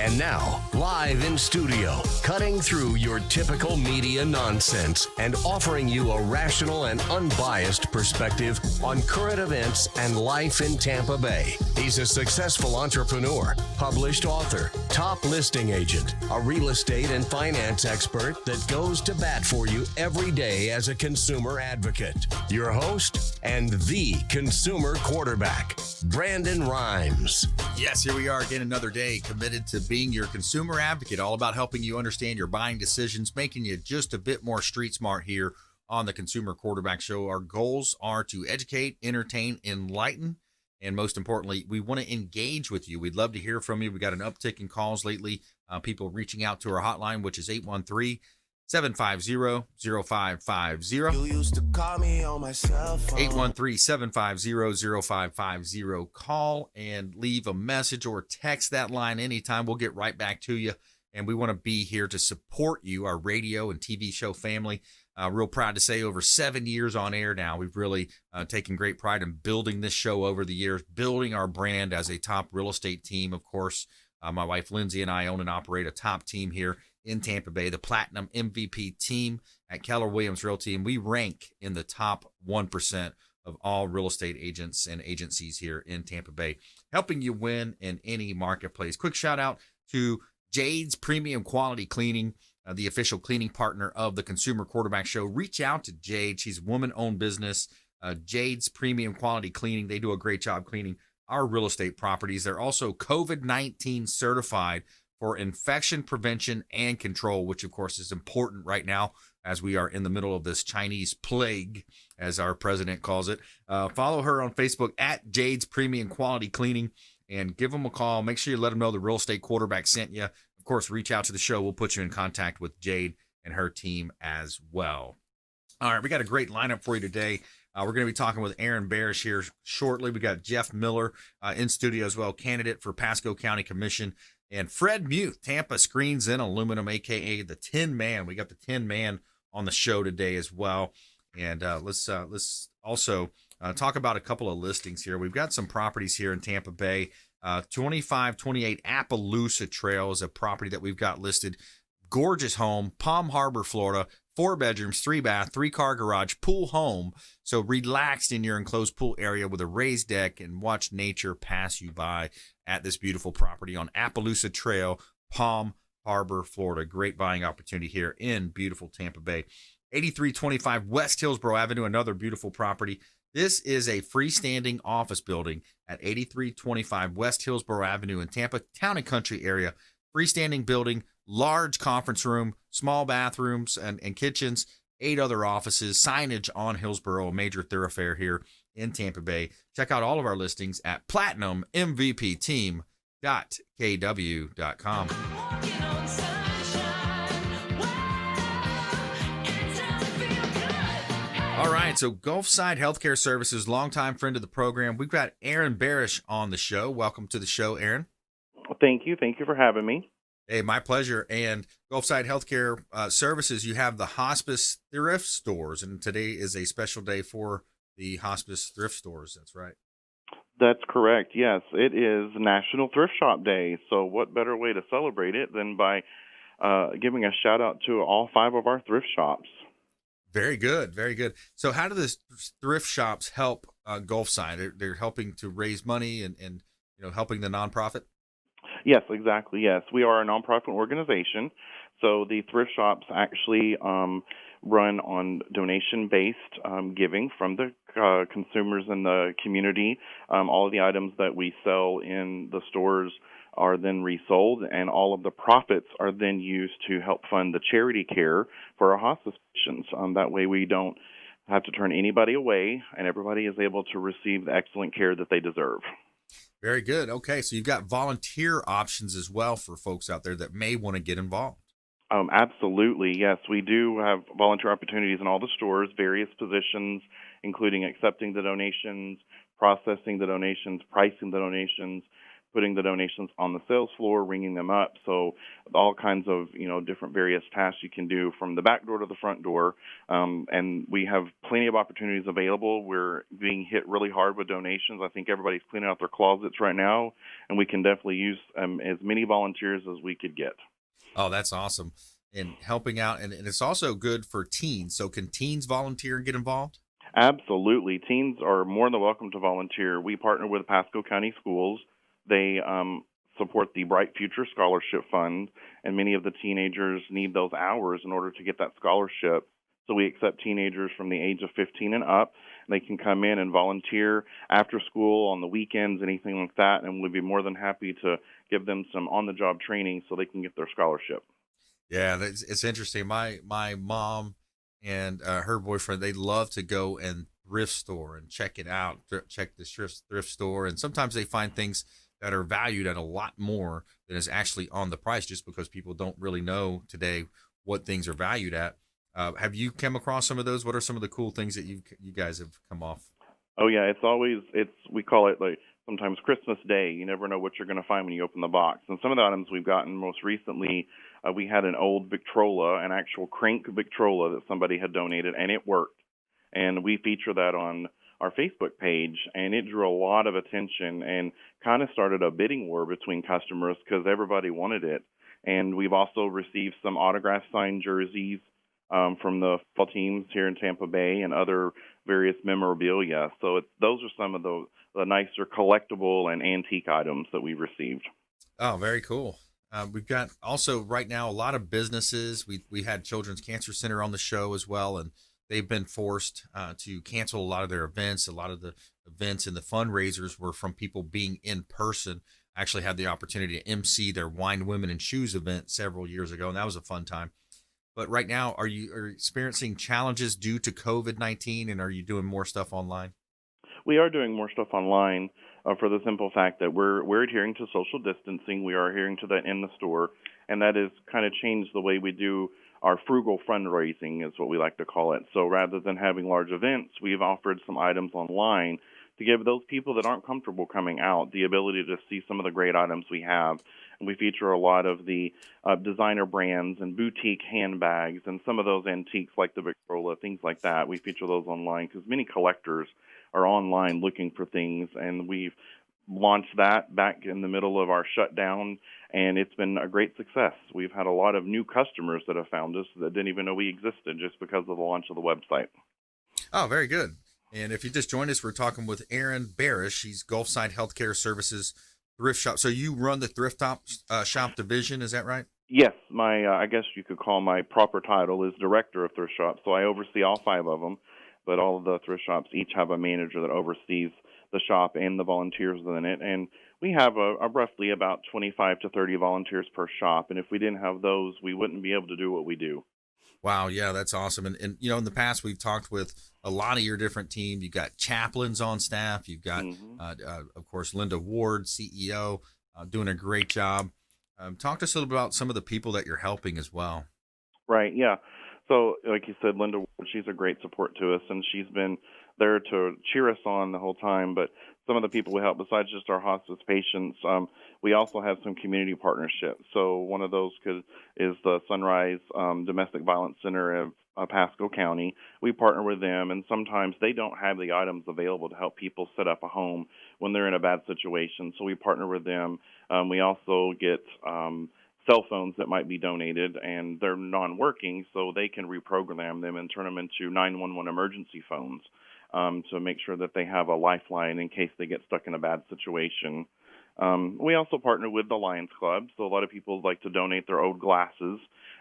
And now, live in studio, cutting through your typical media nonsense and offering you a rational and unbiased perspective on current events and life in Tampa Bay. He's a successful entrepreneur, published author, top listing agent, a real estate and finance expert that goes to bat for you every day as a consumer advocate. Your host and the consumer quarterback, Brandon Rhymes. Yes, here we are again, another day committed to being your consumer advocate, all about helping you understand your buying decisions, making you just a bit more street smart here on the Consumer Quarterback Show. Our goals are to educate, entertain, enlighten, and most importantly, we want to engage with you. We'd love to hear from you. We got an uptick in calls lately, people reaching out to our hotline, which is 813-750-0550. You used to call me on my cell phone. 813-750-0550. Call and leave a message or text that line anytime. We'll get right back to you. And we want to be here to support you, our radio and TV show family. Real proud to say over 7 years on air now. We've really taken great pride in building this show over the years, building our brand as a top real estate team. Of course, my wife Lindsay and I own and operate a top team here in Tampa Bay, the Platinum MVP team at Keller Williams Realty, and we rank in the top 1% of all real estate agents and agencies here in Tampa Bay, helping you win in any marketplace. Quick shout out to Jade's Premium Quality Cleaning, the official cleaning partner of the Consumer Quarterback Show. Reach out to Jade. She's a woman-owned business. Jade's Premium Quality Cleaning. They do a great job cleaning our real estate properties. They're also COVID-19 certified for infection prevention and control, which of course is important right now as we are in the middle of this Chinese plague, as our president calls it. Follow her on Facebook at Jade's Premium Quality Cleaning and give them a call. Make sure you let them know the real estate quarterback sent you. Of course, reach out to the show. We'll put you in contact with Jade and her team as well. All right, we got a great lineup for you today. We're going to be talking with Aaron Barrish here shortly. We got Jeff Miller in studio as well, candidate for Pasco County Commission. And Fred Muth, Tampa Screens in Aluminum, a.k.a. the Tin Man. We got the Tin Man on the show today as well. And let's also talk about a couple of listings here. We've got some properties here in Tampa Bay. 2528 APPALOOSA Trail is a property that we've got listed. Gorgeous home, Palm Harbor, Florida. 4 bedrooms, 3 bath, 3-car garage, pool home. So relaxed in your enclosed pool area with a raised deck and watch nature pass you by at this beautiful property on APPALOOSA Trail, Palm Harbor, Florida. Great buying opportunity here in beautiful Tampa Bay. 8325 West Hillsborough Avenue, another beautiful property. This is a freestanding office building at 8325 West Hillsborough Avenue in Tampa, Town and Country area. Freestanding building, large conference room, small bathrooms and kitchens, 8 other offices, signage on Hillsborough, a major thoroughfare here in Tampa Bay. Check out all of our listings at platinummvpteam.kw.com. All right, so Gulfside Healthcare Services, longtime friend of the program. We've got Aaron Barrish on the show. Welcome to the show, Aaron. Thank you. Thank you for having me. Hey, my pleasure. And Gulfside Healthcare Services, you have the hospice thrift stores, and today is a special day for the hospice thrift stores. That's right. That's correct. Yes, it is National Thrift Shop Day. So what better way to celebrate it than by giving a shout out to all 5 of our thrift shops. Very good. Very good. So how do the thrift shops help Gulfside? They're helping to raise money and helping the nonprofit? Yes, exactly. Yes, we are a nonprofit organization. So the thrift shops actually run on donation-based giving from the consumers in the community. All of the items that we sell in the stores are then resold, and all of the profits are then used to help fund the charity care for our hospice patients. That way we don't have to turn anybody away, and everybody is able to receive the excellent care that they deserve. Very good. Okay, so you've got volunteer options as well for folks out there that may want to get involved. Absolutely, yes. We do have volunteer opportunities in all the stores, various positions, including accepting the donations, processing the donations, pricing the donations, putting the donations on the sales floor, ringing them up. So all kinds of, different various tasks you can do from the back door to the front door. And we have plenty of opportunities available. We're being hit really hard with donations. I think everybody's cleaning out their closets right now, and we can definitely use as many volunteers as we could get. Oh, that's awesome. And helping out. And it's also good for teens. So can teens volunteer and get involved? Absolutely. Teens are more than welcome to volunteer. We partner with Pasco County Schools. They support the Bright Future Scholarship Fund, and many of the teenagers need those hours in order to get that scholarship. So we accept teenagers from the age of 15 and up. They can come in and volunteer after school, on the weekends, anything like that, and we'd be more than happy to give them some on-the-job training so they can get their scholarship. Yeah, it's interesting. My mom and her boyfriend, they love to go and thrift store and check it out, check the thrift store. And sometimes they find things that are valued at a lot more than is actually on the price, just because people don't really know today what things are valued at. Have you come across some of those? What are some of the cool things that you guys have come off? Oh yeah, we call it like sometimes Christmas Day. You never know what you're going to find when you open the box. And some of the items we've gotten most recently, we had an old Victrola, an actual crank Victrola that somebody had donated, and it worked. And we feature that on our Facebook page, and it drew a lot of attention and kind of started a bidding war between customers because everybody wanted it. And we've also received some autograph signed jerseys from the football teams here in Tampa Bay and other various memorabilia. So those are some of the nicer collectible and antique items that we received. Oh, very cool. We've got also right now a lot of businesses. We had Children's Cancer Center on the show as well, and they've been forced to cancel a lot of their events. A lot of the events and the fundraisers were from people being in person. I actually had the opportunity to MC their Wine, Women, and Shoes event several years ago, and that was a fun time. But right now, are you experiencing challenges due to COVID-19, and are you doing more stuff online? We are doing more stuff online for the simple fact that we're adhering to social distancing. We are adhering to that in the store, and that has kind of changed the way we do our frugal fundraising, is what we like to call it. So rather than having large events, we've offered some items online to give those people that aren't comfortable coming out the ability to see some of the great items we have. And we feature a lot of the designer brands and boutique handbags and some of those antiques like the Victrola, things like that. We feature those online because many collectors are online looking for things, and we've launched that back in the middle of our shutdown, and it's been a great success. We've had a lot of new customers that have found us that didn't even know we existed just because of the launch of the website. Oh, very good. And if you just joined us, we're talking with Aaron Barrish. He's Gulfside Healthcare Services Thrift Shop. So you run the thrift shop division, is that right? Yes, I guess you could call my proper title is Director of Thrift Shops. So I oversee all 5 of them, but all of the thrift shops each have a manager that oversees the shop and the volunteers within it. And we have a roughly about 25 to 30 volunteers per shop. And if we didn't have those, we wouldn't be able to do what we do. Wow, yeah, that's awesome. And in the past, we've talked with a lot of your different team. You've got chaplains on staff. You've got, of course, Linda Ward, CEO, doing a great job. Talk to us a little bit about some of the people that you're helping as well. Right, yeah. So, like you said, Linda Ward, she's a great support to us, and she's been there to cheer us on the whole time. But some of the people we help, besides just our hospice patients, we also have some community partnerships. So one of those is the Sunrise Domestic Violence Center of Pasco County. We partner with them, and sometimes they don't have the items available to help people set up a home when they're in a bad situation. So we partner with them. We also get cell phones that might be donated, and they're non-working, so they can reprogram them and turn them into 911 emergency phones to make sure that they have a lifeline in case they get stuck in a bad situation. We also partner with the Lions Club, so a lot of people like to donate their old glasses,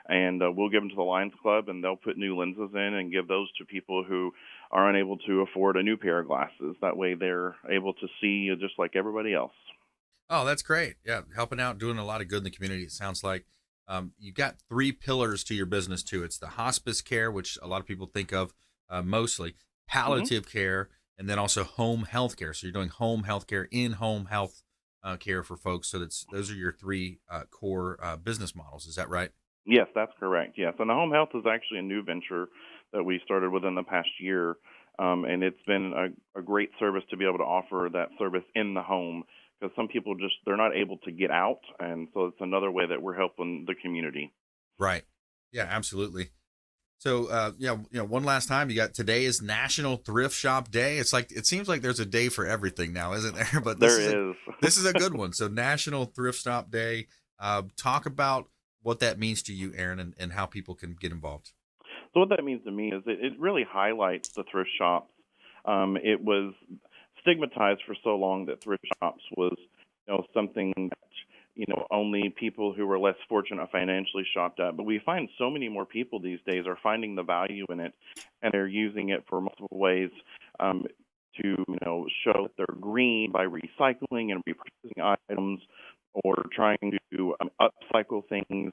and we'll give them to the Lions Club, and they'll put new lenses in and give those to people who are unable to afford a new pair of glasses. That way they're able to see just like everybody else. Oh, that's great. Yeah, helping out, doing a lot of good in the community, it sounds like. You've got 3 pillars to your business, too. It's the hospice care, which a lot of people think of mostly, palliative care, and then also home health care. So you're doing home health care, in-home health care for folks. So those are your 3 core business models. Is that right? Yes, that's correct. Yes, and the home health is actually a new venture that we started within the past year, and it's been a great service to be able to offer that service in the home because some people they're not able to get out, and so it's another way that we're helping the community. Right. Yeah, absolutely. So, one last time, today is National Thrift Shop Day. It seems like there's a day for everything now, isn't there? But there is. This is a good one. So, National Thrift Shop Day. Talk about what that means to you, Aaron, and how people can get involved. So, what that means to me is it really highlights the thrift shops. It was stigmatized for so long that thrift shops was, something that, only people who were less fortunate financially shopped at. But we find so many more people these days are finding the value in it, and they're using it for multiple ways to, show that they're green by recycling and repurposing items, or trying to upcycle things.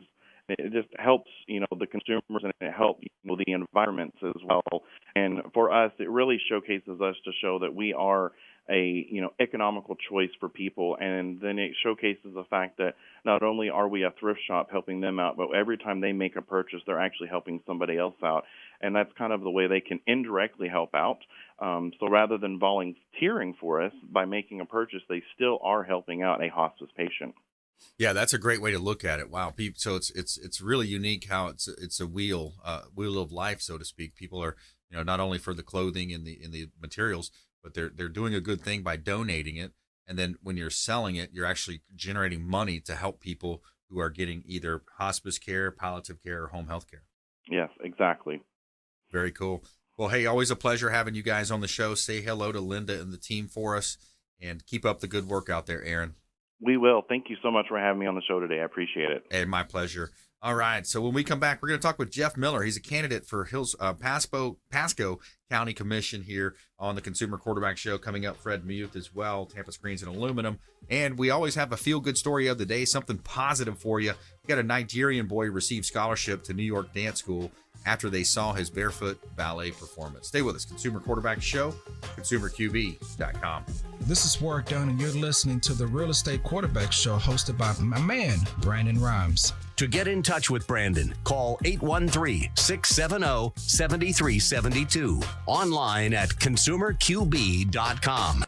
It just helps, the consumers, and it helps, the environments as well. And for us, it really showcases us to show that we are a, economical choice for people. And then it showcases the fact that not only are we a thrift shop helping them out, but every time they make a purchase, they're actually helping somebody else out. And that's kind of the way they can indirectly help out. So rather than volunteering for us by making a purchase, they still are helping out a hospice patient. Yeah, that's a great way to look at it. Wow. So it's really unique how it's a wheel of life, so to speak. People are, not only for the clothing and the materials, but they're doing a good thing by donating it. And then when you're selling it, you're actually generating money to help people who are getting either hospice care, palliative care, or home health care. Yes, exactly. Very cool. Well, hey, always a pleasure having you guys on the show. Say hello to Linda and the team for us, and keep up the good work out there, Aaron. We will. Thank you so much for having me on the show today. I appreciate it. And my pleasure. All right. So when we come back, we're going to talk with Jeff Miller. He's a candidate for Pasco County Commission here on the Consumer Quarterback Show. Coming up, Fred Muth as well, Tampa Screens and Aluminum. And we always have a feel-good story of the day, something positive for you. We got a Nigerian boy receive scholarship to New York Dance School after they saw his barefoot ballet performance. Stay with us. Consumer Quarterback Show, consumerqb.com. This is Warwick Dunn, and you're listening to the Real Estate Quarterback Show, hosted by my man, Brandon Rhymes. To get in touch with Brandon, call 813-670-7372. Online at consumerqb.com.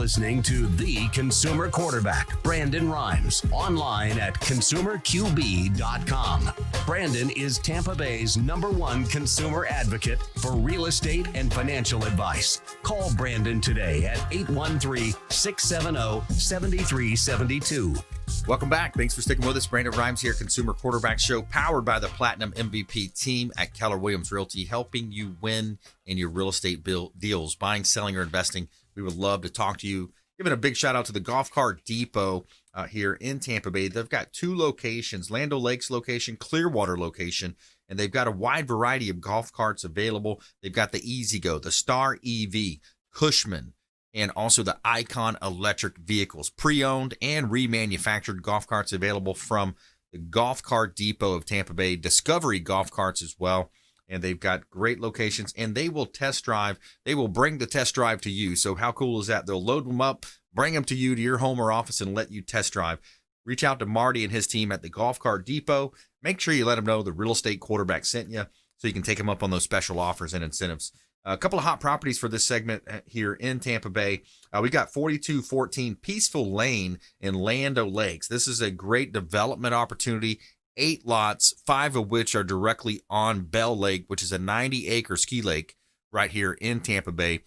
listening to the consumer quarterback, Brandon Rhymes, online at consumerqb.com. Brandon is Tampa Bay's #1 consumer advocate for real estate and financial advice. Call Brandon today at 813-670-7372. Welcome back. Thanks for sticking with us. Brandon Rhymes here, Consumer Quarterback Show, powered by the Platinum MVP team at Keller Williams Realty, helping you win in your real estate deals, buying, selling, or investing. We would love to talk to you. Giving a big shout out to the Golf Cart Depot here in Tampa Bay. They've got 2 locations, Land O'Lakes location, Clearwater location, and they've got a wide variety of golf carts available. They've got the E-Z-GO, the Star EV, Cushman, and also the Icon electric vehicles, pre-owned and remanufactured golf carts available from the Golf Cart Depot of Tampa Bay, Discovery Golf Carts as well. And they've got great locations, and they will test drive. They will bring the test drive to you. So how cool is that? They'll load them up, bring them to you to your home or office, and let you test drive. Reach out to Marty and his team at the Golf Cart Depot. Make sure you let them know the real estate quarterback sent you so you can take them up on those special offers and incentives. A couple of hot properties for this segment here in Tampa Bay. We got 4214 Peaceful Lane in Land O'Lakes. This is a great development opportunity. 8 lots, 5 of which are directly on Bell Lake, which is a 90-acre ski lake right here in Tampa Bay.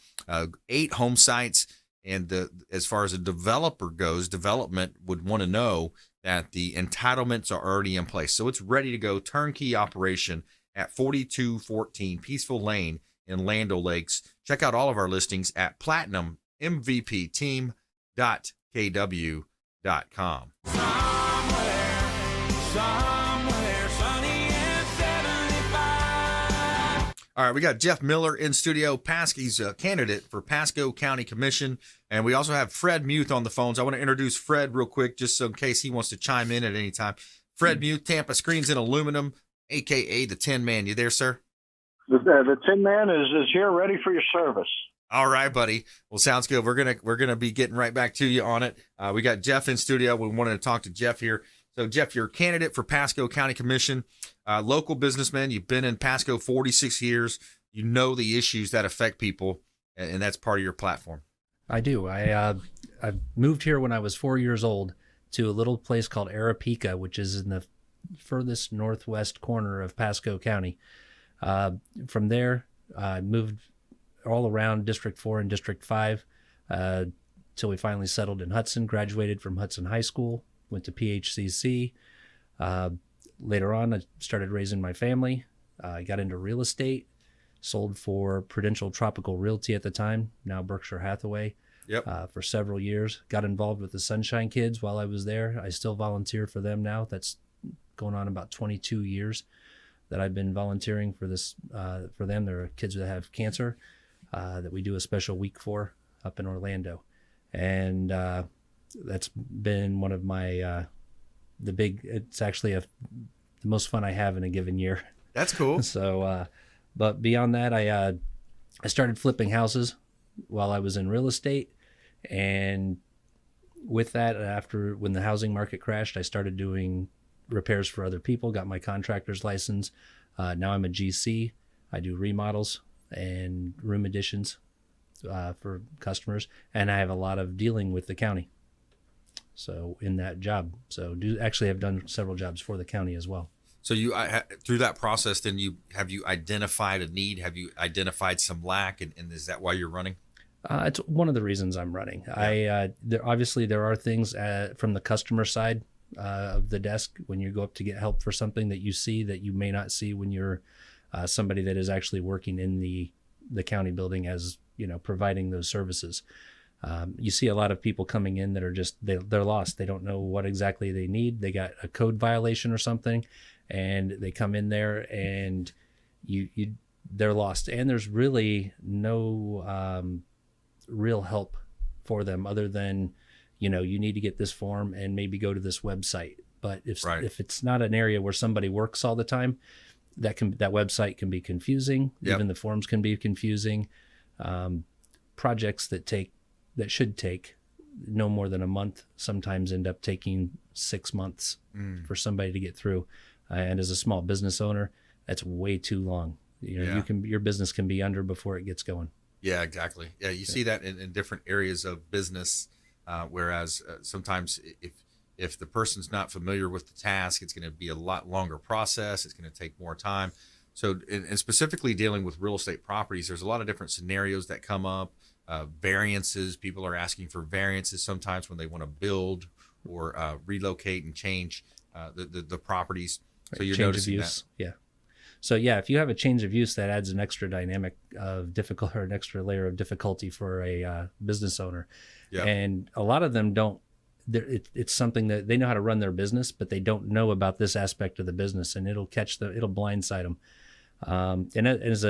8 home sites. And as far as a developer goes, development would want to know that the entitlements are already in place. So it's ready to go. Turnkey operation at 4214 Peaceful Lane in Land O'Lakes. Check out all of our listings at platinummvpteam.kw.com. Somewhere sunny and 75. All right, we got Jeff Miller in studio. He's a candidate for Pasco County Commission. And we also have Fred Muth on the phones. I want to introduce Fred real quick, just so in case he wants to chime in at any time. Fred Muth, Tampa Screens and Aluminum, a.k.a. the Tin Man. You there, sir? The Tin Man is here, ready for your service. All right, buddy. Well, sounds good. We're gonna be getting right back to you on it. We got Jeff in studio. We wanted to talk to Jeff here. So, Jeff, you're a candidate for Pasco County Commission, local businessman. You've been in Pasco 46 years. You know the issues that affect people, and that's part of your platform. I do. I moved here when I was 4 years old to a little place called Arapica, which is in the furthest northwest corner of Pasco County. From there, I moved all around District 4 and District 5 till we finally settled in Hudson, graduated from Hudson High School, went to PHCC. Later on, I started raising my family. I got into real estate, sold for Prudential Tropical Realty at the time, now Berkshire Hathaway, for several years. Got involved with the Sunshine Kids while I was there. I still volunteer for them now. That's going on about 22 years that I've been volunteering for this for them. There are kids that have cancer that we do a special week for up in Orlando, and that's been one of my it's actually the most fun I have in a given year. That's cool. So, but beyond that, I started flipping houses while I was in real estate, and with that, when the housing market crashed, I started doing repairs for other people, got my contractor's license. Now I'm a GC. I do remodels and room additions for customers, and I have a lot of dealing with the county. So in that job, have done several jobs for the county as well. So you through that process, then have you identified a need? Have you identified some lack, and is that why you're running? It's one of the reasons I'm running. Yeah. Obviously there are things from the customer side of the desk when you go up to get help for something that you see that you may not see when you're somebody that is actually working in the county building as providing those services. You see a lot of people coming in that are just they're lost. They don't know what exactly they need. They got a code violation or something, and they come in there and they're lost. And there's really no real help for them other than you need to get this form and maybe go to this website. But if it's not an area where somebody works all the time, that website can be confusing. Yep. Even the forms can be confusing. Projects that should take no more than a month sometimes end up taking 6 months for somebody to get through. And as a small business owner, that's way too long. Your business can be under before it gets going. Yeah, exactly. Yeah, you see that in different areas of business, whereas sometimes if the person's not familiar with the task, it's going to be a lot longer process. It's going to take more time. So, and specifically dealing with real estate properties, there's a lot of different scenarios that come up. Variances, people are asking for variances sometimes when they want to build or relocate and change the properties. So you're change noticing of use. that. Yeah. So yeah, if you have a change of use, that adds an extra dynamic of difficult, or an extra layer of difficulty for a business owner. Yeah. And a lot of them don't. It's something that they know how to run their business, but they don't know about this aspect of the business, and it'll blindside them. And as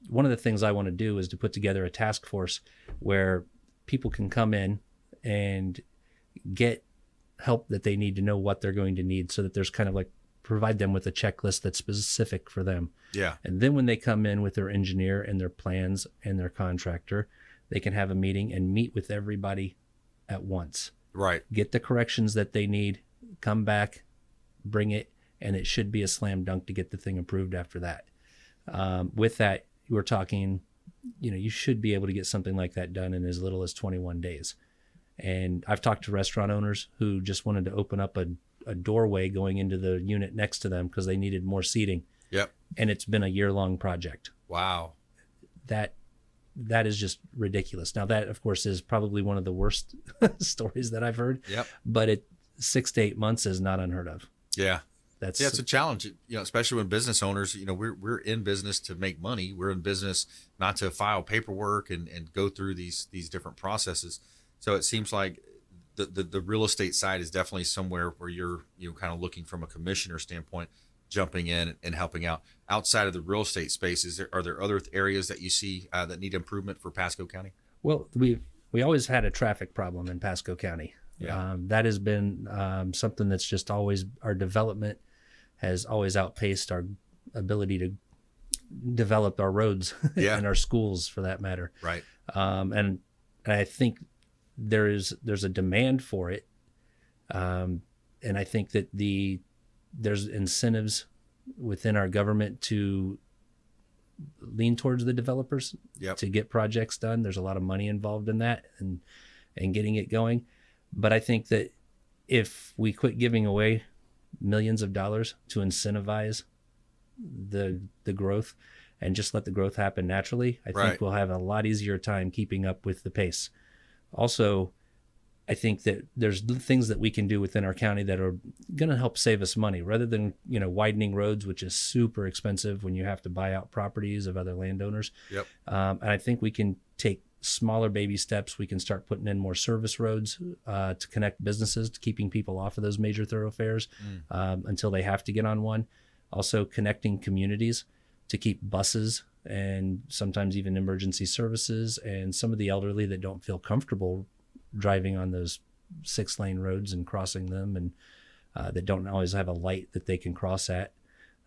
one of the things I want to do is to put together a task force where people can come in and get help that they need to know what they're going to need, so that there's kind of like provide them with a checklist that's specific for them. Yeah. And then when they come in with their engineer and their plans and their contractor, they can have a meeting and meet with everybody at once. Right. Get the corrections that they need, come back, bring it, and it should be a slam dunk to get the thing approved after that. With that, we're talking, you should be able to get something like that done in as little as 21 days. And I've talked to restaurant owners who just wanted to open up a doorway going into the unit next to them because they needed more seating. Yep. And it's been a year-long project. Wow. That is just ridiculous. Now that, of course, is probably one of the worst stories that I've heard. Yep. But 6 to 8 months is not unheard of. Yeah. It's a challenge, especially when business owners, we're in business to make money. We're in business not to file paperwork and go through these different processes. So it seems like the real estate side is definitely somewhere where you're kind of looking from a commissioner standpoint, jumping in and helping out. Outside of the real estate space, are there other areas that you see that need improvement for Pasco County? Well, we always had a traffic problem in Pasco County. Yeah. That has been something that's just always, our development has always outpaced our ability to develop our roads and our schools, for that matter. Right. And I think there's a demand for it. And I think that there's incentives within our government to lean towards the developers to get projects done. There's a lot of money involved in that and getting it going. But I think that if we quit giving away millions of dollars to incentivize the growth and just let the growth happen naturally, I think we'll have a lot easier time keeping up with the pace. Also, I think that there's things that we can do within our county that are going to help save us money, rather than widening roads, which is super expensive when you have to buy out properties of other landowners. Yep. And I think we can take smaller baby steps. We can start putting in more service roads to connect businesses, to keeping people off of those major thoroughfares until they have to get on one. Also connecting communities to keep buses and sometimes even emergency services and some of the elderly that don't feel comfortable driving on those 6-lane roads and crossing them, and that don't always have a light that they can cross at.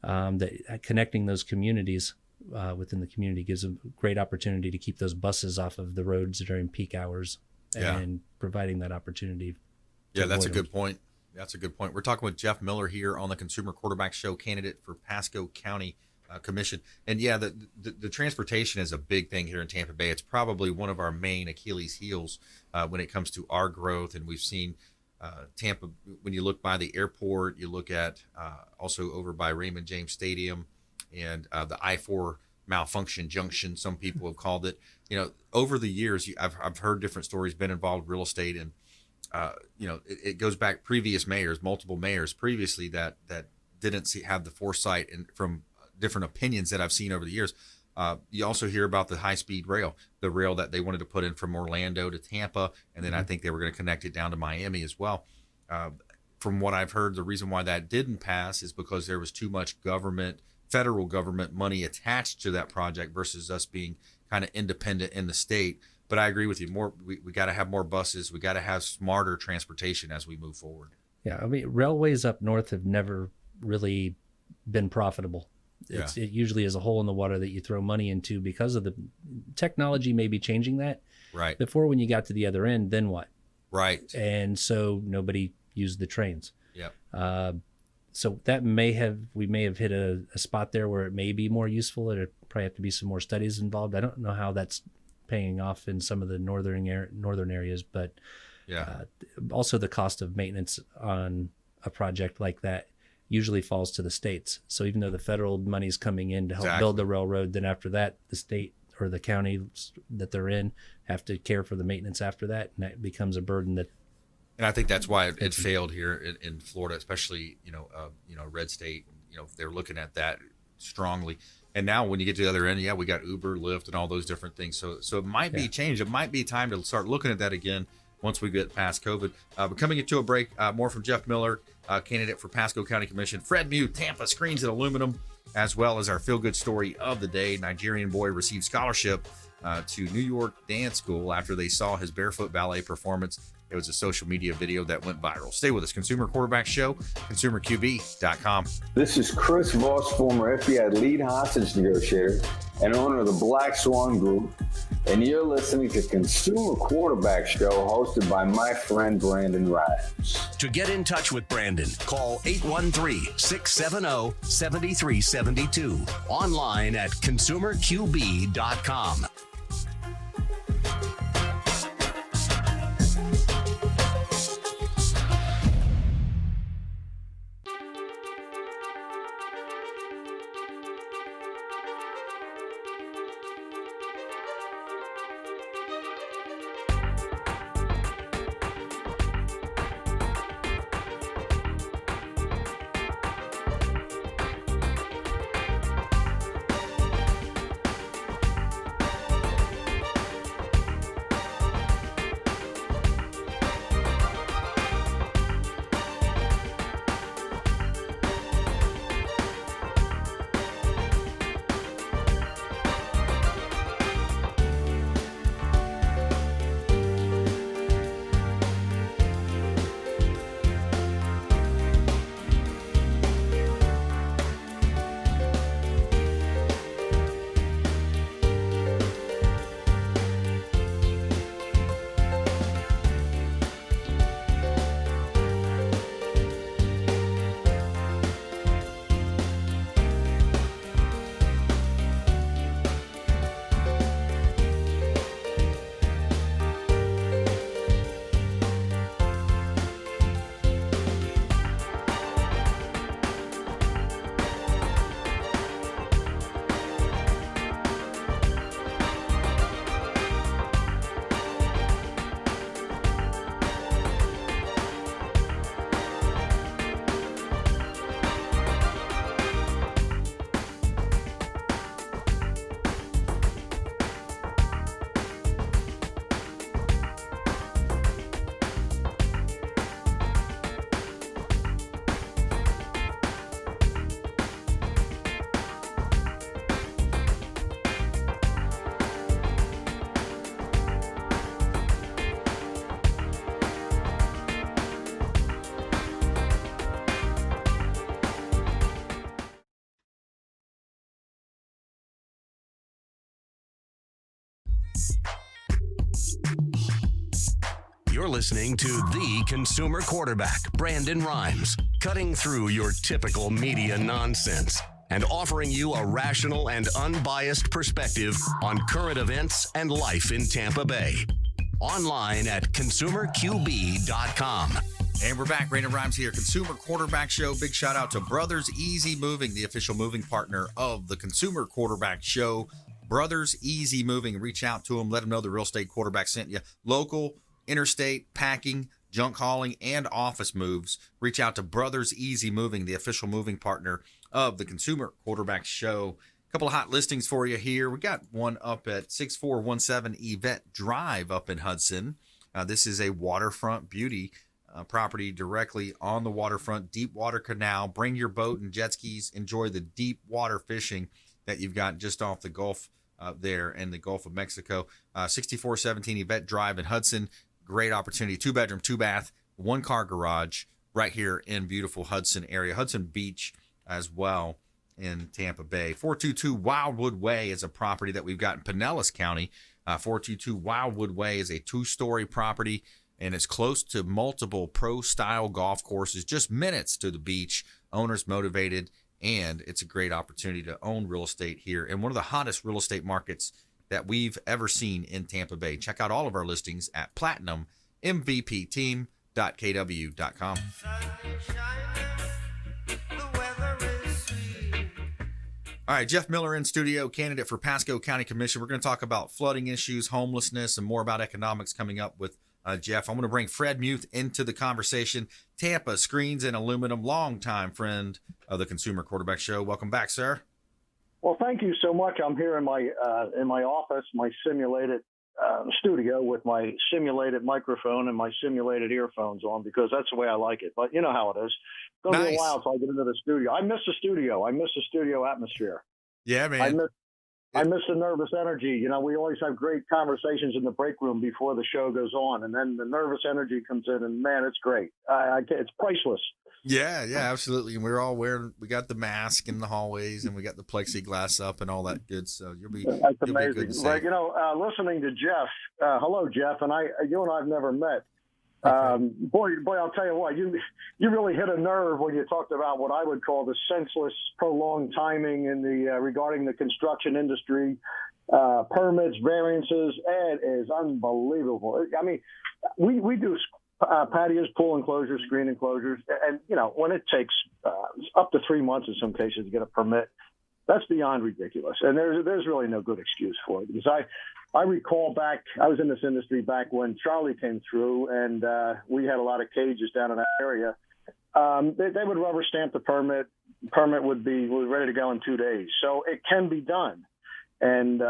That connecting those communities within the community gives a great opportunity to keep those buses off of the roads during peak hours and providing that opportunity. Yeah, that's a good point. That's a good point. We're talking with Jeff Miller here on the Consumer Quarterback Show, candidate for Pasco County Commission. And yeah, the transportation is a big thing here in Tampa Bay. It's probably one of our main Achilles heels when it comes to our growth. And we've seen Tampa, when you look by the airport, you look at also over by Raymond James Stadium and the I-4 malfunction junction, some people have called it. Over the years, I've heard different stories, been involved in real estate, and it goes back previous mayors, multiple mayors previously that didn't have the foresight, and from different opinions that I've seen over the years. You also hear about the high-speed rail, the rail that they wanted to put in from Orlando to Tampa, and then I think they were going to connect it down to Miami as well. From what I've heard, the reason why that didn't pass is because there was too much federal government money attached to that project versus us being kind of independent in the state. But I agree with you. We got to have more buses. We got to have smarter transportation as we move forward. Yeah, I mean, railways up north have never really been profitable. It usually is a hole in the water that you throw money into because of the technology may be changing that. Right. Before, when you got to the other end, then what? Right. And so nobody used the trains. Yep. So we may have hit a spot there where it may be more useful. There probably have to be some more studies involved. I don't know how that's paying off in some of the northern areas, but also the cost of maintenance on a project like that usually falls to the states. So even though the federal money is coming in to help build the railroad, then after that, the state or the county that they're in have to care for the maintenance after that, and that becomes a burden that. And I think that's why it failed here in Florida, especially red state. They're looking at that strongly. And now when you get to the other end, we got Uber, Lyft, and all those different things. So it might be changed. It might be time to start looking at that again once we get past COVID. But coming into a break, more from Jeff Miller, candidate for Pasco County Commission. Fred Muth, Tampa Screens and Aluminum, as well as our feel-good story of the day. Nigerian boy received scholarship to New York Dance School after they saw his barefoot ballet performance. It was a social media video that went viral. Stay with us. Consumer Quarterback Show, consumerqb.com. This is Chris Voss, former FBI lead hostage negotiator and owner of the Black Swan Group, and you're listening to Consumer Quarterback Show, hosted by my friend Brandon Rhymes. To get in touch with Brandon, call 813-670-7372. Online at consumerqb.com. You're listening to the Consumer Quarterback, Brandon Rhymes, cutting through your typical media nonsense and offering you a rational and unbiased perspective on current events and life in Tampa Bay. Online at consumerqb.com. And we're back. Brandon Rhymes here, Consumer Quarterback Show. Big shout out to Brothers Easy Moving, the official moving partner of the Consumer Quarterback Show. Brothers Easy Moving. Reach out to them. Let them know the Real Estate Quarterback sent you. Local, interstate, packing, junk hauling, and office moves. Reach out to Brothers Easy Moving, the official moving partner of the Consumer Quarterback Show. A couple of hot listings for you here. We got one up at 6417 Yvette Drive up in Hudson. This is a waterfront beauty property directly on the waterfront, deep water canal. Bring your boat and jet skis. Enjoy the deep water fishing that you've got just off the Gulf there in the Gulf of Mexico. 6417 Yvette Drive in Hudson. Great opportunity. 2-bedroom, 2-bath, 1-car garage right here in beautiful Hudson area. Hudson Beach as well in Tampa Bay. 422 Wildwood Way is a property that we've got in Pinellas County. 422 Wildwood Way is a 2-story property, and it's close to multiple pro-style golf courses, just minutes to the beach. Owners motivated, and it's a great opportunity to own real estate here in one of the hottest real estate markets that we've ever seen in Tampa Bay. Check out all of our listings at platinummvpteam.kw.com. All right, Jeff Miller in studio, candidate for Pasco County Commission. We're going to talk about flooding issues, homelessness, and more about economics coming up with Jeff. I'm going to bring Fred Muth into the conversation. Tampa Screens and Aluminum, longtime friend of the Consumer Quarterback Show. Welcome back, sir. Well, thank you so much. I'm here in my office, my simulated studio with my simulated microphone and my simulated earphones on because that's the way I like it. But you know how it is. It's going to be a while until I get into the studio. I miss the studio. I miss the studio atmosphere. Yeah, man. I miss the nervous energy. You know, we always have great conversations in the break room before the show goes on, and then the nervous energy comes in, and man, it's great. It's priceless. Yeah, absolutely. And we're all we got the mask in the hallways, and we got the plexiglass up and all that good. So that's amazing. But you know, listening to Jeff, hello, Jeff, and you and I've never met. Boy, I'll tell you what, you really hit a nerve when you talked about what I would call the senseless, prolonged timing in the regarding the construction industry, permits, variances. It is unbelievable. I mean, we do patios, pool enclosures, screen enclosures, and you know when it takes up to 3 months in some cases to get a permit, that's beyond ridiculous. And there's really no good excuse for it because I recall back, I was in this industry back when Charlie came through, and we had a lot of cages down in that area. They would rubber stamp the permit. Permit would be ready to go in 2 days. So it can be done. And,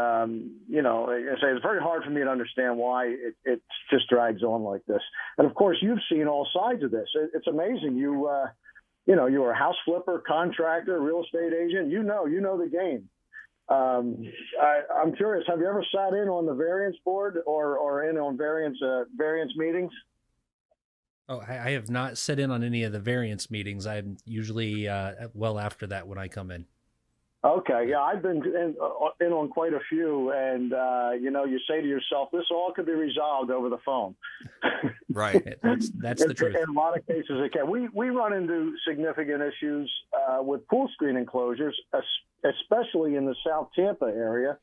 you know, I say it's very hard for me to understand why it just drags on like this. And, of course, you've seen all sides of this. It's amazing. You know, you're a house flipper, contractor, real estate agent. You know the game. I'm curious, have you ever sat in on the variance board or in on variance meetings? Oh, I have not sat in on any of the variance meetings. I'm usually well after that when I come in. Okay, yeah, I've been in on quite a few, and you know, you say to yourself, this all could be resolved over the phone. Right, that's the truth. In a lot of cases, it can. We run into significant issues with pool screen enclosures, especially in the South Tampa area,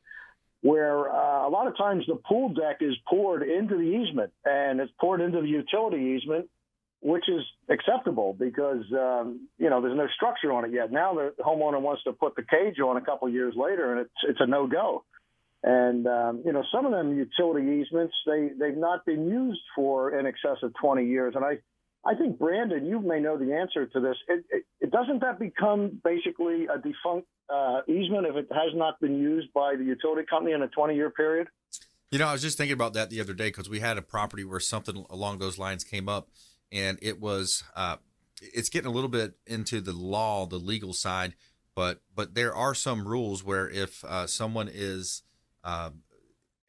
where a lot of times the pool deck is poured into the easement, and it's poured into the utility easement, which is acceptable because, you know, there's no structure on it yet. Now the homeowner wants to put the cage on a couple of years later, and it's a no-go. And, you know, some of them utility easements, they've not been used for in excess of 20 years. And I think, Brandon, you may know the answer to this. It doesn't that become basically a defunct easement if it has not been used by the utility company in a 20-year period? You know, I was just thinking about that the other day because we had a property where something along those lines came up. And it was, it's getting a little bit into the law, the legal side, but there are some rules where if someone is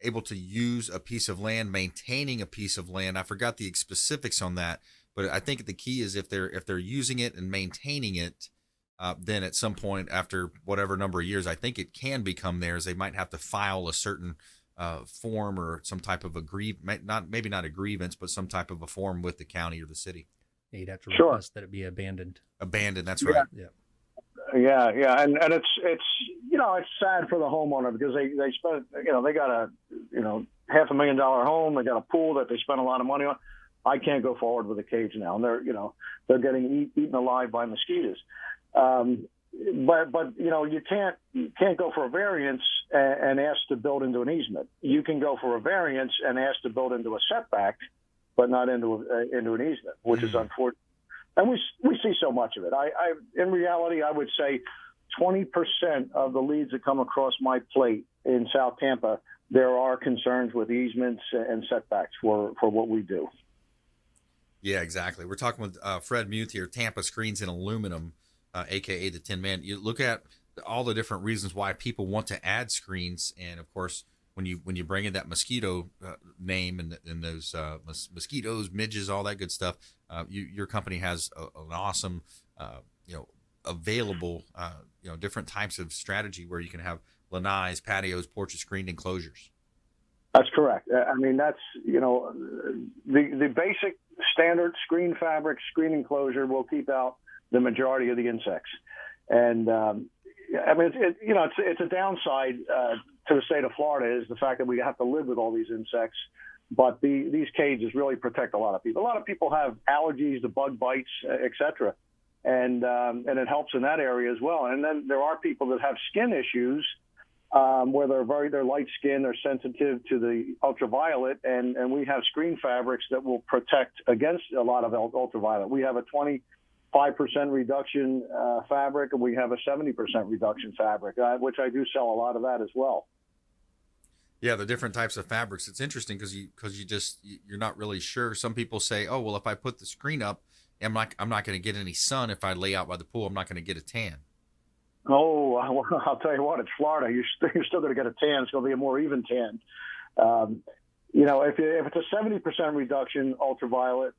able to use a piece of land, maintaining a piece of land, I forgot the specifics on that, but I think the key is if they're using it and maintaining it, then at some point after whatever number of years, I think it can become theirs. They might have to file a certain form or some type of maybe not a grievance, but some type of a form with the county or the city. Yeah, you'd have to request that it be abandoned. Abandoned, that's right. Yeah, and it's you know, it's sad for the homeowner because they spent, you know, they got a, you know, $500,000 home, they got a pool that they spent a lot of money on. I can't go forward with a cage now, and they're getting eaten alive by mosquitoes. But you know, you can't go for a variance and ask to build into an easement. You can go for a variance and ask to build into a setback, but not into an easement, which is unfortunate. And we see so much of it. In reality, I would say 20% of the leads that come across my plate in South Tampa, there are concerns with easements and setbacks for what we do. Yeah, exactly. We're talking with Fred Muth here, Tampa Screens and Aluminum, aka the Tin Man. You look at all the different reasons why people want to add screens, and of course, when you bring in that mosquito name and those mosquitoes, midges, all that good stuff, your company has an awesome, available, different types of strategy where you can have lanais, patios, porches, screened enclosures. That's correct. I mean, that's, the basic standard screen fabric, screen enclosure will keep out the majority of the insects. And, I mean, it's a downside to the state of Florida is the fact that we have to live with all these insects. But these cages really protect a lot of people. A lot of people have allergies to bug bites, et cetera. And it helps in that area as well. And then there are people that have skin issues where they're light skinned, they're sensitive to the ultraviolet, and we have screen fabrics that will protect against a lot of ultraviolet. We have a 25% reduction fabric, and we have a 70% reduction fabric, which I do sell a lot of that as well. Yeah, the different types of fabrics. It's interesting because you're not really sure. Some people say, oh, well, if I put the screen up, I'm not going to get any sun. If I lay out by the pool, I'm not going to get a tan. Oh, I'll tell you what, it's Florida. You're still going to get a tan. It's going to be a more even tan. If it's a 70% reduction ultraviolet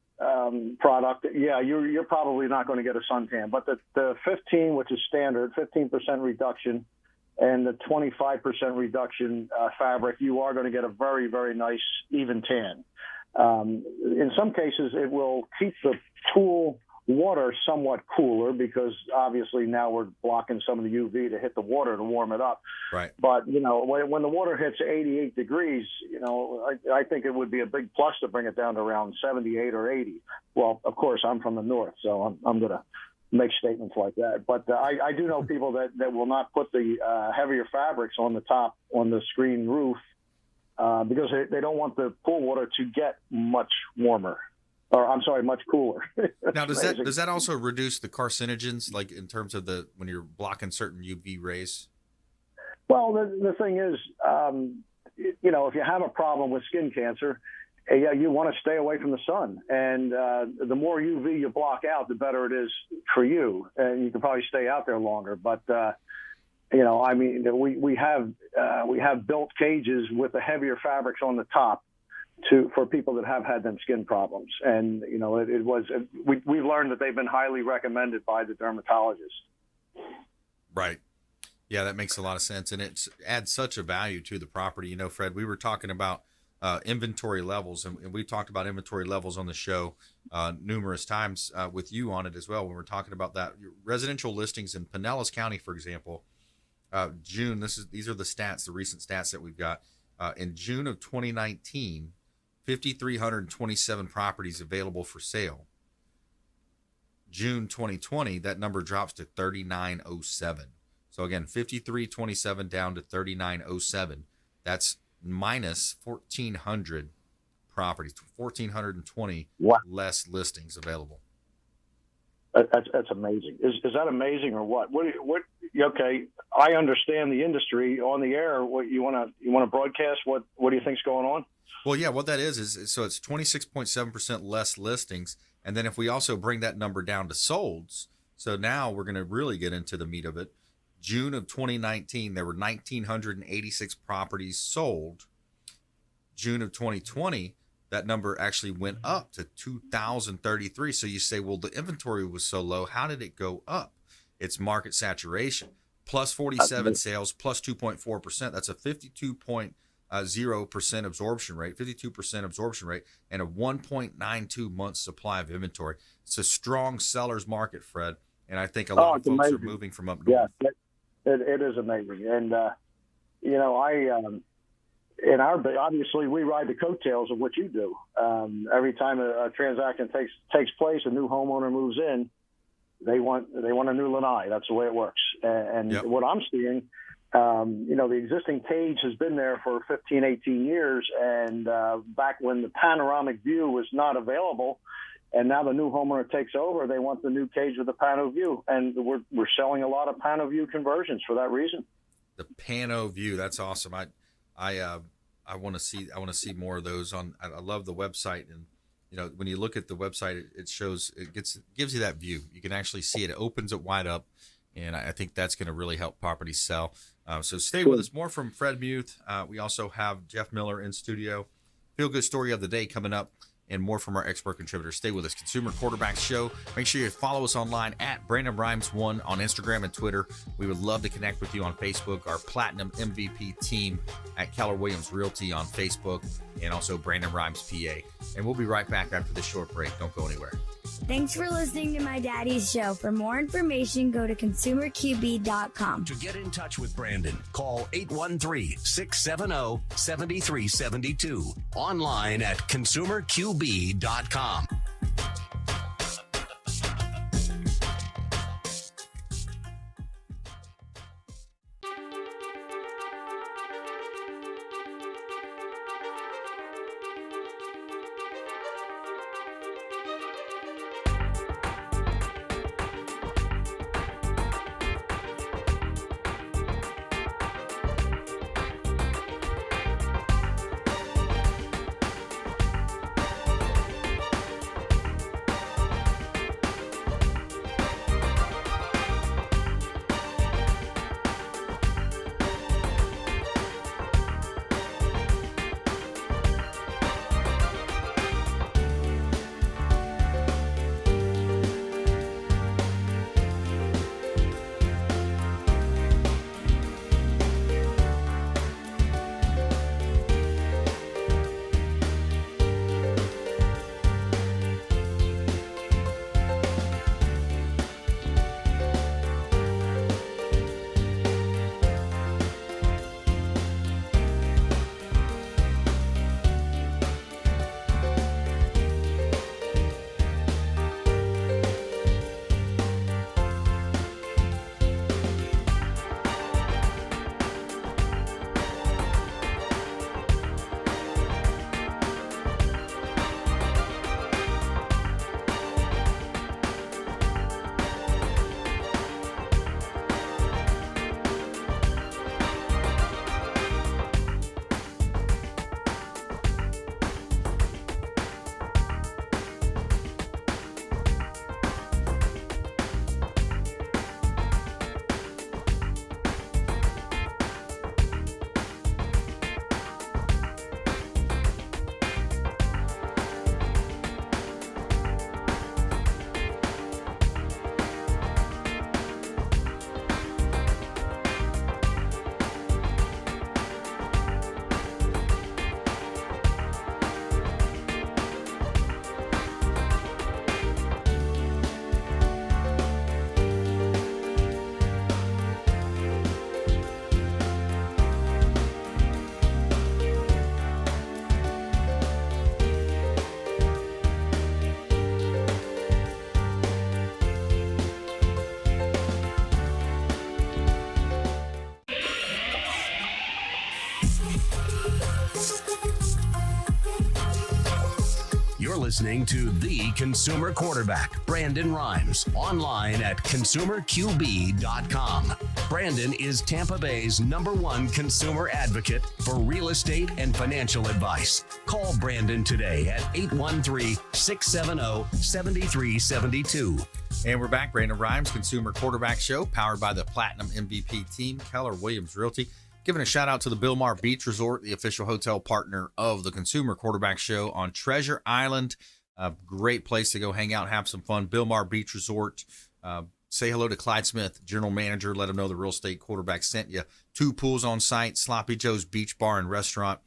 product, yeah, you're probably not going to get a suntan. But the 15, which is standard, 15% reduction, and the 25% reduction fabric, you are going to get a very, very nice even tan. In some cases, it will keep the pool water somewhat cooler because obviously now we're blocking some of the UV to hit the water to warm it up. Right. But, when the water hits 88 degrees, I think it would be a big plus to bring it down to around 78 or 80. Well, of course, I'm from the north, so I'm going to make statements like that. But I do know people that will not put the heavier fabrics on the top, on the screen roof, because they don't want the pool water to get much warmer. Or I'm sorry, much cooler. Now, does that also reduce the carcinogens, like in terms of when you're blocking certain UV rays? Well, the thing is, if you have a problem with skin cancer, yeah, you want to stay away from the sun, and the more UV you block out, the better it is for you, and you can probably stay out there longer. But we have built cages with the heavier fabrics on the top for people that have had them skin problems, and we learned that they've been highly recommended by the dermatologist. Right. Yeah, that makes a lot of sense, and it adds such a value to the property. Fred, we were talking about inventory levels, and we talked about inventory levels on the show numerous times with you on it as well when we're talking about that. Residential listings in Pinellas County, for example, June, these are the stats, the recent stats that we've got. In June of 2019, 5,327 properties available for sale. June 2020, that number drops to 3,907. So again, 5,327 down to 3,907. That's minus 1,400 properties, 1,420 less listings available. That's amazing. Is that amazing or what? Okay, I understand the industry on the air. What you want to broadcast? What do you think's going on? Well, yeah, what that is so it's 26.7% less listings, and then if we also bring that number down to solds, so now we're going to really get into the meat of it. June of 2019, there were 1,986 properties sold. June of 2020, that number actually went up to 2,033. So you say, well, the inventory was so low. How did it go up? It's market saturation. Plus 47 sales, plus 2.4%. That's a 52.0% absorption rate, 52% absorption rate, and a 1.92 month supply of inventory. It's a strong seller's market, Fred. And I think a lot of folks are moving from up north. Yeah, it is amazing. And, obviously we ride the coattails of what you do. Every time a transaction takes place, a new homeowner moves in, they want a new lanai. That's the way it works. And yep. What I'm seeing, the existing cage has been there for 15, 18 years. And back when the panoramic view was not available, and now the new homeowner takes over, they want the new cage with the pano view. And we're selling a lot of pano view conversions for that reason. The pano view, that's awesome. I want to see more of those on. I love the website, and when you look at the website, it gives you that view. You can actually see it. It opens it wide up, and I think that's going to really help properties sell. So stay with us. More from Fred Muth. We also have Jeff Miller in studio. Feel good story of the day coming up, and more from our expert contributors. Stay with us. Consumer Quarterbacks Show. Make sure you follow us online at Brandon Rhymes1 on Instagram and Twitter. We would love to connect with you on Facebook, our Platinum MVP team at Keller Williams Realty on Facebook, and also Brandon Rhymes PA. And we'll be right back after this short break. Don't go anywhere. Thanks for listening to my daddy's show. For more information, go to consumerqb.com. To get in touch with Brandon, call 813-670-7372. Online at consumerqb.com. You're listening to The Consumer Quarterback, Brandon Rhymes, online at consumerqb.com. Brandon is Tampa Bay's #1 consumer advocate for real estate and financial advice. Call Brandon today at 813-670-7372. And we're back. Brandon Rhymes, Consumer Quarterback Show, powered by the Platinum MVP team, Keller Williams Realty. Giving a shout out to the BELLEAIR Beach Resort, the official hotel partner of the Consumer Quarterback Show on Treasure Island. A great place to go hang out, have some fun. BELLEAIR Beach Resort. Say hello to Clyde Smith, general manager. Let him know the real estate quarterback sent you. 2 pools on site, Sloppy Joe's Beach Bar and Restaurant.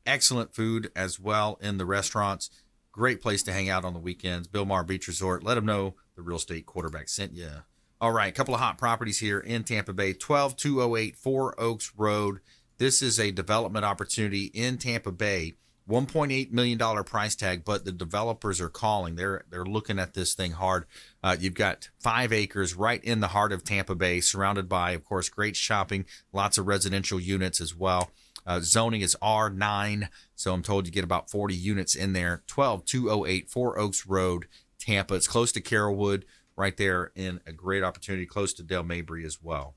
Excellent food as well in the restaurants. Great place to hang out on the weekends. BELLEAIR Beach Resort. Let them know the real estate quarterback sent you. All right, a couple of hot properties here in Tampa Bay. 12208 Four Oaks Road. This is a development opportunity in Tampa Bay. $1.8 million price tag, but the developers are calling. They're looking at this thing hard. You've got 5 acres right in the heart of Tampa Bay, surrounded by, of course, great shopping, lots of residential units as well. Zoning is R9, so I'm told you get about 40 units in there. 12208 Four Oaks Road, Tampa. It's close to Carrollwood, right there in a great opportunity, close to Del Mabry as well.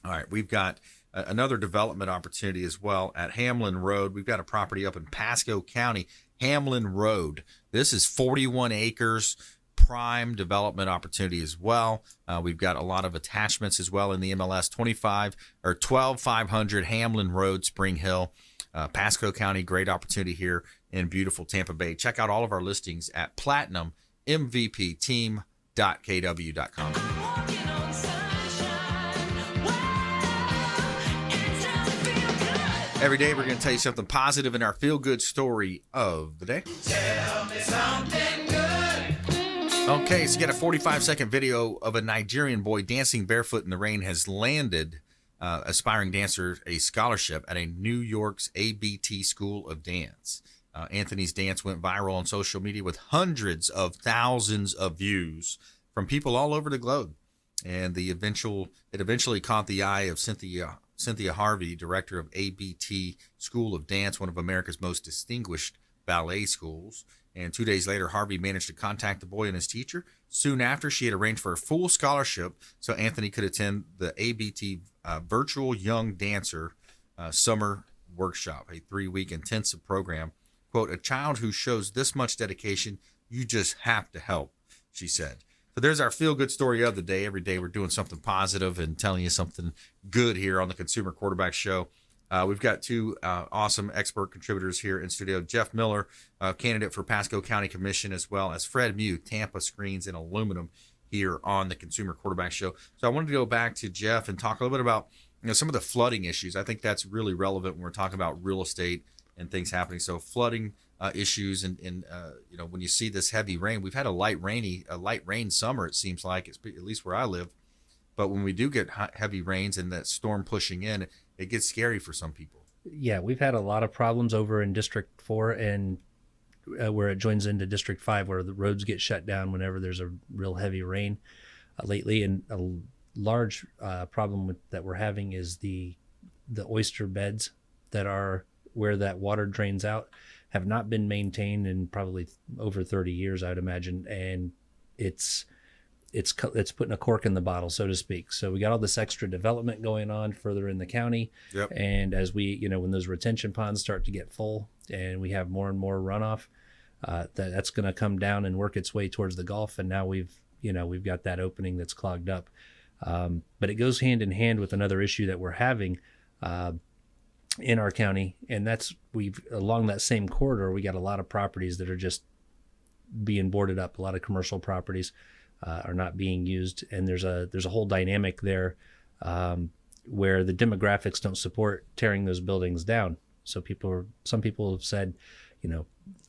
All right, we've got another development opportunity as well at Hamlin Road. We've got a property up in Pasco County, Hamlin Road. This is 41 acres, prime development opportunity as well. We've got a lot of attachments as well in the MLS. 12500 Hamlin Road, Spring Hill, Pasco County. Great opportunity here in beautiful Tampa Bay. Check out all of our listings at platinummvpteam.kw.com. Every day we're going to tell you something positive in our feel-good story of the day. Tell me something good. Okay, so you got a 45-second video of a Nigerian boy dancing barefoot in the rain has landed aspiring dancer a scholarship at a New York's ABT School of Dance. Anthony's dance went viral on social media with hundreds of thousands of views from people all over the globe. And it eventually caught the eye of Cynthia Harvey, director of ABT School of Dance, one of America's most distinguished ballet schools. And 2 days later, Harvey managed to contact the boy and his teacher. Soon after, she had arranged for a full scholarship so Anthony could attend the ABT Virtual Young Dancer Summer Workshop, a 3-week intensive program. Quote, a child who shows this much dedication, you just have to help, she said. So there's our feel-good story of the day. Every day we're doing something positive and telling you something good here on the Consumer Quarterback Show. We've got two awesome expert contributors here in studio. Jeff Miller, candidate for Pasco County Commission, as well as Fred Muth, Tampa Screens and Aluminum, here on the Consumer Quarterback Show. So I wanted to go back to Jeff and talk a little bit about some of the flooding issues. I think that's really relevant when we're talking about real estate and things happening. So flooding issues and when you see this heavy rain, we've had a light rain summer, it seems like, at least where I live. But when we do get heavy rains and that storm pushing in, it gets scary for some people. Yeah, we've had a lot of problems over in District 4 and where it joins into District 5, where the roads get shut down whenever there's a real heavy rain lately. And a large problem that we're having is the oyster beds that are where that water drains out have not been maintained in probably over 30 years, I'd imagine. And it's putting a cork in the bottle, so to speak. So we got all this extra development going on further in the county. Yep. And as we, when those retention ponds start to get full and we have more and more runoff, that's going to come down and work its way towards the Gulf. And now we've got that opening that's clogged up. But it goes hand in hand with another issue that we're having in our county. And that's along that same corridor, we got a lot of properties that are just being boarded up. A lot of commercial properties are not being used, and there's a whole dynamic there where the demographics don't support tearing those buildings down. So some people have said,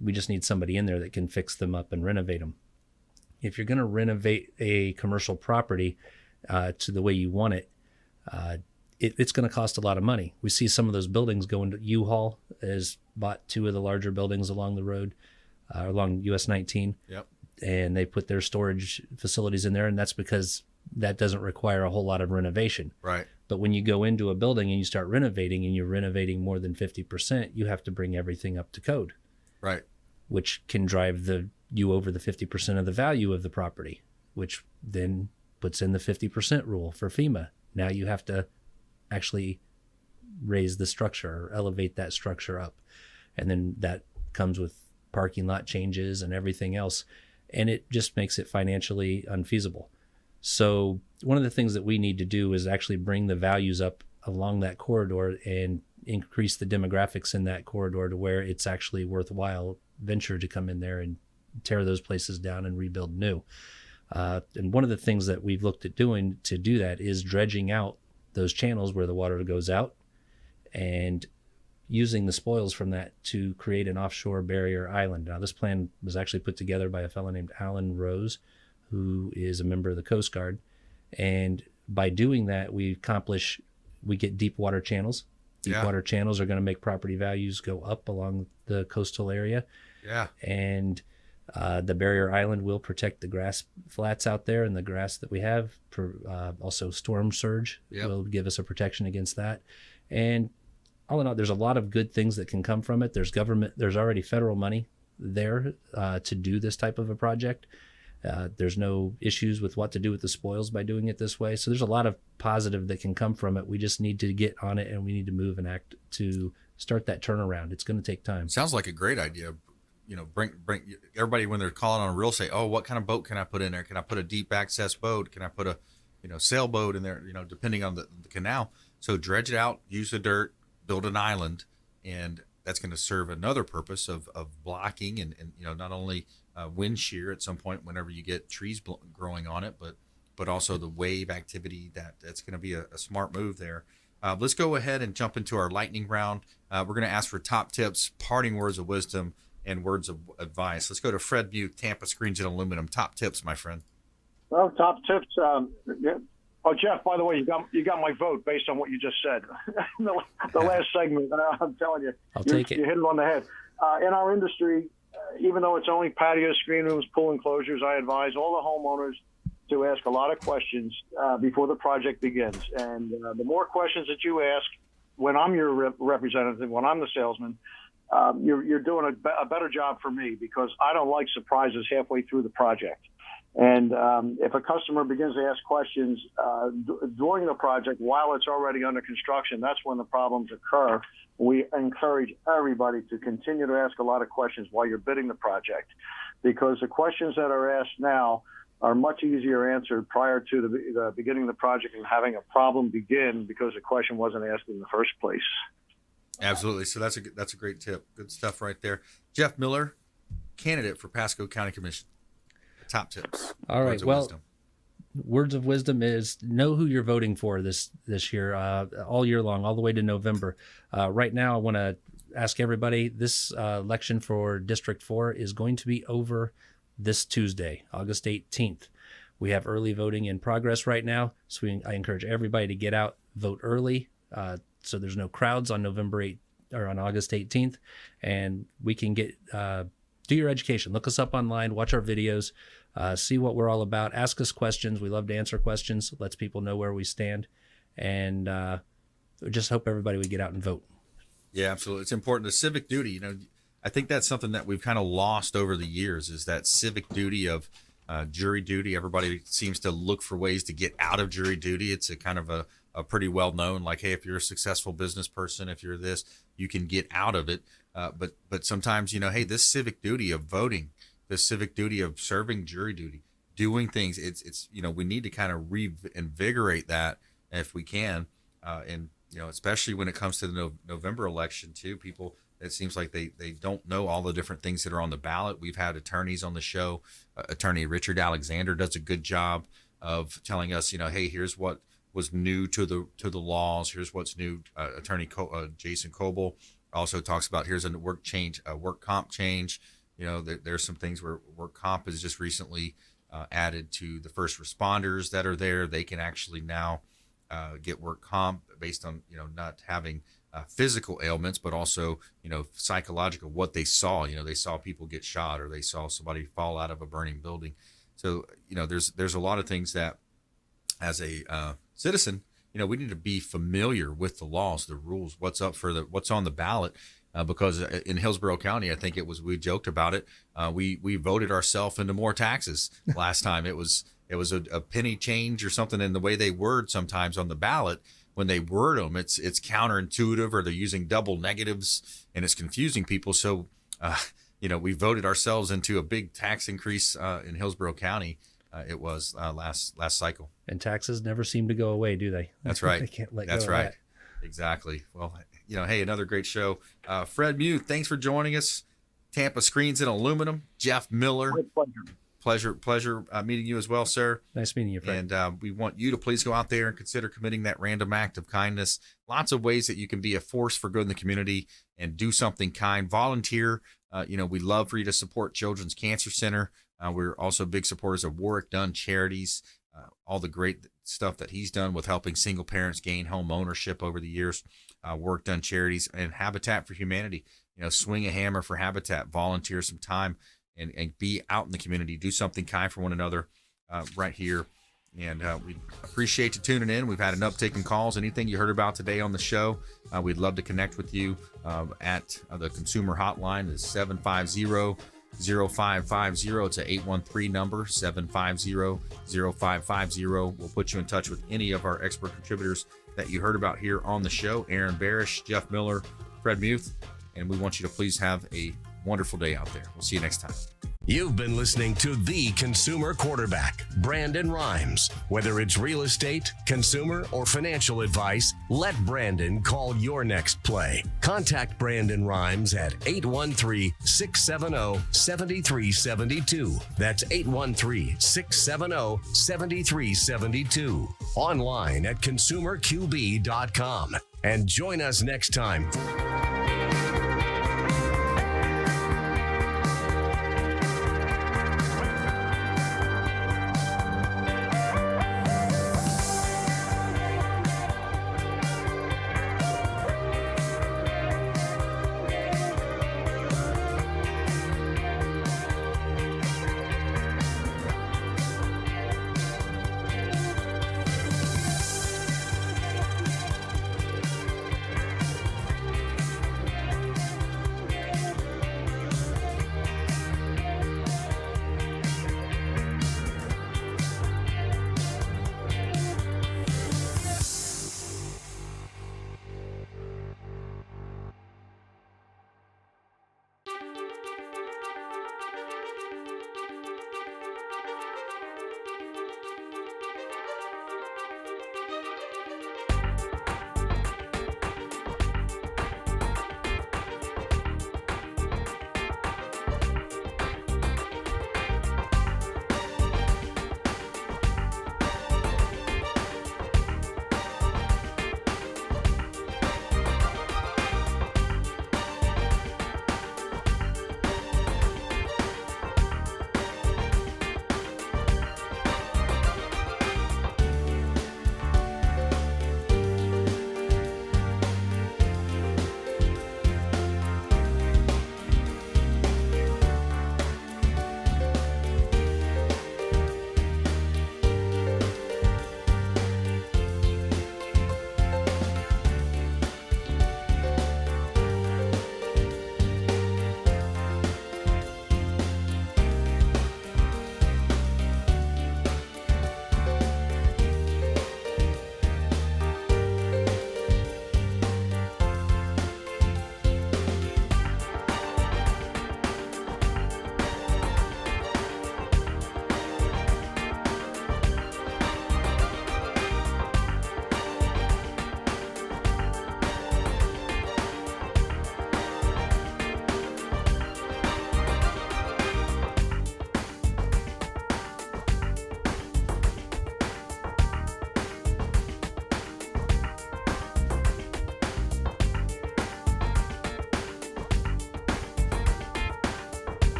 we just need somebody in there that can fix them up and renovate them. If you're going to renovate a commercial property to the way you want it, it's going to cost a lot of money. We see some of those buildings go into U-Haul has bought 2 of the larger buildings along the road, along US 19. Yep. And they put their storage facilities in there, and that's because that doesn't require a whole lot of renovation. Right. But when you go into a building and you start renovating and you're renovating more than 50%, you have to bring everything up to code. Right. Which can drive you over the 50% of the value of the property, which then puts in the 50% rule for FEMA. Now you have to actually raise the structure or elevate that structure up. And then that comes with parking lot changes and everything else. And it just makes it financially unfeasible. So one of the things that we need to do is actually bring the values up along that corridor and increase the demographics in that corridor to where it's actually worthwhile venture to come in there and tear those places down and rebuild new. And one of the things that we've looked at doing to do that is dredging out those channels where the water goes out and using the spoils from that to create an offshore barrier island. Now, this plan was actually put together by a fellow named Alan Rose, who is a member of the Coast Guard. And by doing that, we get deep water channels. Deep water channels are going to make property values go up along the coastal area. Yeah. And the barrier island will protect the grass flats out there and the grass that we have. Also, storm surge will give us a protection against that. And all in all, there's a lot of good things that can come from it. There's already federal money there to do this type of a project. There's no issues with what to do with the spoils by doing it this way. So there's a lot of positive that can come from it. We just need to get on it and we need to move and act to start that turnaround. It's going to take time. Sounds like a great idea. Bring everybody when they're calling on real estate. Oh, what kind of boat can I put in there? Can I put a deep access boat? Can I put a, sailboat in there? Depending on the canal. So dredge it out, use the dirt, build an island, and that's going to serve another purpose of blocking and not only wind shear at some point whenever you get trees growing on it, but also the wave activity that's going to be a smart move there. Let's go ahead and jump into our lightning round. We're going to ask for top tips, parting words of wisdom and words of advice. Let's go to Fred Muth, Tampa Screens and Aluminum. Top tips, my friend. Well, top tips. Yeah. Oh, Jeff, by the way, you got my vote based on what you just said. the last segment, I'm telling you. I'll take it. You hit it on the head. In our industry, even though it's only patio, screen rooms, pool enclosures, I advise all the homeowners to ask a lot of questions before the project begins. And the more questions that you ask when I'm your representative, when I'm the salesman, you're doing a better job for me, because I don't like surprises halfway through the project. And if a customer begins to ask questions during the project while it's already under construction, that's when the problems occur. We encourage everybody to continue to ask a lot of questions while you're bidding the project, because the questions that are asked now are much easier answered prior to the beginning of the project and having a problem begin because the question wasn't asked in the first place. Absolutely. So that's a great tip. Good stuff right there. Jeff Miller, candidate for Pasco County Commission. Top tips. All right. Words of wisdom is know who you're voting for this year, all year long, all the way to November. Right now, I want to ask everybody, this election for District 4 is going to be over this Tuesday, August 18th. We have early voting in progress right now, so I encourage everybody to get out, vote early, so there's no crowds on on August 18th, and we can get do your education. Look us up online, watch our videos, see what we're all about, ask us questions. We love to answer questions, lets people know where we stand, and just hope everybody would get out and vote. Yeah, absolutely. It's important. The civic duty, I think that's something that we've kind of lost over the years, is that civic duty of jury duty. Everybody seems to look for ways to get out of jury duty. It's a kind of a pretty well known, like, hey, if you're a successful business person, if you're this, you can get out of it. But sometimes, hey, this civic duty of voting, this civic duty of serving jury duty, doing things, it's we need to kind of reinvigorate that if we can. And especially when it comes to the November election too, people, it seems like they don't know all the different things that are on the ballot. We've had attorneys on the show. Attorney Richard Alexander does a good job of telling us, hey, here's what was new to the laws. Here's what's new. Attorney Jason Coble also talks about, here's a work comp change. There's some things where work comp is just recently added to the first responders that are there. They can actually now get work comp based on, not having physical ailments, but also, psychological, what they saw. They saw people get shot, or they saw somebody fall out of a burning building. So, there's a lot of things that, as a citizen, we need to be familiar with the laws, the rules, what's on the ballot, because in Hillsborough County, I think we joked about it. We voted ourselves into more taxes last time. It was a penny change or something in the way they word sometimes on the ballot. When they word them, it's counterintuitive, or they're using double negatives, and it's confusing people. So, we voted ourselves into a big tax increase in Hillsborough County. It was last cycle. And taxes never seem to go away, do they? That's right. They can't let go That's of right. That. Exactly. Well, hey, another great show. Fred Muth, thanks for joining us. Tampa Screens and Aluminum. Jeff Miller. My pleasure. Pleasure meeting you as well, sir. Nice meeting you, Fred. And we want you to please go out there and consider committing that random act of kindness. Lots of ways that you can be a force for good in the community and do something kind. Volunteer. We love for you to support Children's Cancer Center. We're also big supporters of Warwick Dunn Charities, all the great stuff that he's done with helping single parents gain home ownership over the years. Warwick Dunn Charities and Habitat for Humanity. Swing a hammer for Habitat, volunteer some time, and be out in the community, do something kind for one another right here. And we appreciate you tuning in. We've had an uptick in calls. Anything you heard about today on the show, we'd love to connect with you at the consumer hotline is 750-0550. It's an 813 number, 750-0550. We'll put you in touch with any of our expert contributors that you heard about here on the show. Aaron Barrish, Jeff Miller, Fred Muth, and we want you to please have a wonderful day out there. We'll see you next time. You've been listening to The Consumer Quarterback, Brandon Rhymes. Whether it's real estate, consumer, or financial advice, let Brandon call your next play. Contact Brandon Rhymes at 813-670-7372. That's 813-670-7372. Online at consumerqb.com. And join us next time